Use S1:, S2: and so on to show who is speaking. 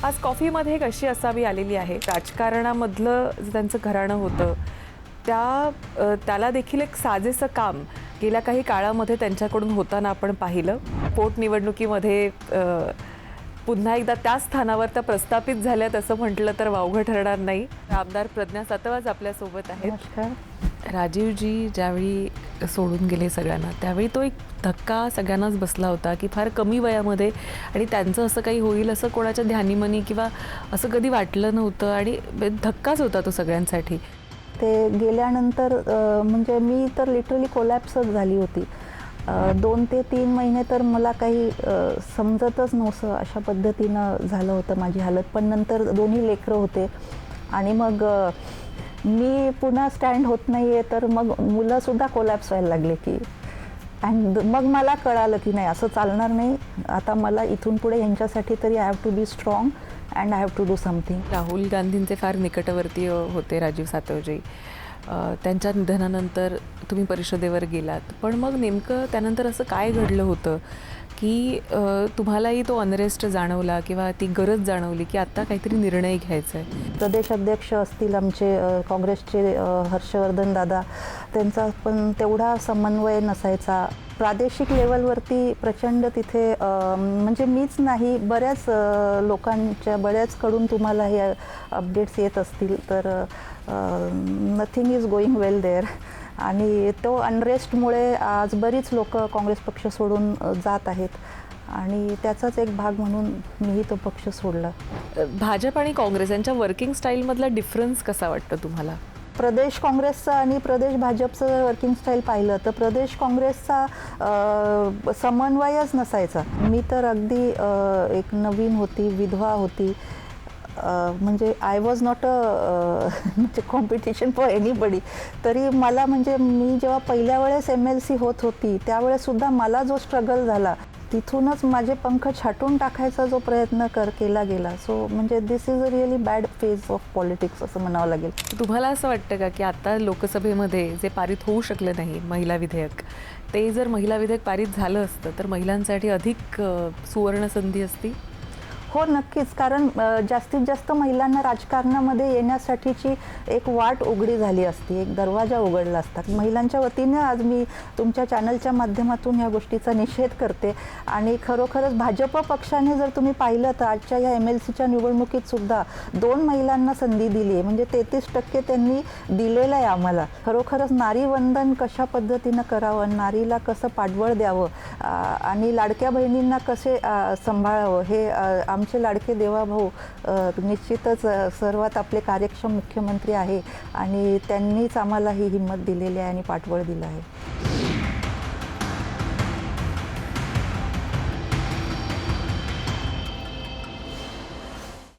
S1: आज कॉफीमध्ये एक अशी असावी आलेली आहे, राजकारणामधलं जे त्यांचं घराणं होतं त्याला देखील एक साजेसं काम गेल्या काही काळामध्ये त्यांच्याकडून होताना आपण पाहिलं. पोटनिवडणुकीमध्ये पुन्हा एकदा त्या स्थानावर त्या प्रस्थापित झाल्यात असं म्हटलं तर वावगं ठरणार नाही. आमदार प्रज्ञा सातवाज आपल्यासोबत आहेत.
S2: नमस्कार.
S1: राजीवजी ज्यावेळी सोडून गेले सगळ्यांना, त्यावेळी तो एक धक्का सगळ्यांनाच बसला होता की फार कमी वयामध्ये आणि त्यांचं असं काही होईल असं कोणाच्या ध्यानीमनी किंवा असं कधी वाटलं नव्हतं आणि धक्काच होता तो सगळ्यांसाठी.
S2: ते गेल्यानंतर म्हणजे मी तर लिटरली कोलॅप्सच झाली होती. 2 ते 3 महिने तर मला काही समजतच नव्हतं, अशा पद्धतीनं झालं होतं माझी हालत. पण नंतर दोन्ही लेकरं होते आणि मग मी पुन्हा स्टँड होत नाही आहे, तर मग मुलंसुद्धा कोलॅप्स व्हायला लागले की. अँड मग मला कळालं की नाही, असं चालणार नाही. आता मला इथून पुढे यांच्यासाठी तरी I have to be strong and I have to do something.
S1: Rahul गांधींचे फार निकटवर्तीय होते राजीव सातवजी. त्यांच्या निधनानंतर तुम्ही परिषदेवर गेलात, पण मग नेमकं त्यानंतर असं काय घडलं होतं की तुम्हालाही तो अनरेस्ट जाणवला किंवा ती गरज जाणवली की आता काहीतरी निर्णय घ्यायचा आहे?
S2: प्रदेश अध्यक्ष असतील आमचे काँग्रेसचे हर्षवर्धन दादा, त्यांचा पण तेवढा समन्वय नसायचा. प्रादेशिक लेवलवरती प्रचंड तिथे म्हणजे मीच नाही, बऱ्याच लोकांच्या बऱ्याचकडून तुम्हाला हे अपडेट्स येत असतील, तर nothing is going well there. आणि तो अनरेस्टमुळे आज बरीच लोक काँग्रेस पक्ष सोडून जात आहेत आणि त्याचाच एक भाग म्हणून मीही तो पक्ष सोडला.
S1: भाजप आणि काँग्रेस यांच्या वर्किंग स्टाईलमधला डिफरन्स कसा वाटतं तुम्हाला?
S2: प्रदेश काँग्रेसचा आणि प्रदेश भाजपचं वर्किंग स्टाईल पाहिलं तर प्रदेश काँग्रेसचा समन्वयच नसायचा. मी तर अगदी एक नवीन होती, विधवा होती. म्हणजे आय वॉज नॉट म्हणजे कॉम्पिटिशन फॉर एनीबडी. तरी मला म्हणजे मी जेव्हा पहिल्या वेळेस MLC होत होती त्यावेळेससुद्धा मला जो स्ट्रगल झाला, तिथूनच माझे पंख छाटून टाकायचा जो प्रयत्न केला गेला. सो म्हणजे this is a really bad phase of politics असं म्हणावं लागेल.
S1: तुम्हाला असं वाटतं का की आता लोकसभेमध्ये जे पारित होऊ शकलं नाही महिला विधेयक, ते जर महिला विधेयक पारित झालं असतं तर महिलांसाठी अधिक सुवर्ण संधी असती?
S2: हो, नक्कीच. कारण जास्तीत जास्त महिलांना राजकारणामध्ये येण्यासाठीची एक वाट उघडी झाली असती, एक दरवाजा उघडला असता. महिलांच्या वतीने आज मी तुमच्या चॅनलच्या माध्यमातून ह्या गोष्टीचा निषेध करते. आणि खरोखरच भाजप पक्षाने जर तुम्ही पाहिलं तर आजच्या या MLCच्या निवडणुकीत सुद्धा 2 महिलांना संधी दिली आहे. म्हणजे 33% त्यांनी दिलेलं आहे आम्हाला. खरोखरच नारीवंदन कशा पद्धतीनं करावं, नारीला कसं पाठबळ द्यावं आणि लाडक्या बहिणींना कसे सांभाळावं, हे आमचे लाडके देवाभाऊ निश्चितच सर्वात आपले कार्यक्षम मुख्यमंत्री आहे आणि त्यांनीच आम्हाला ही हिंमत दिलेली आहे आणि पाठबळ दिलं आहे.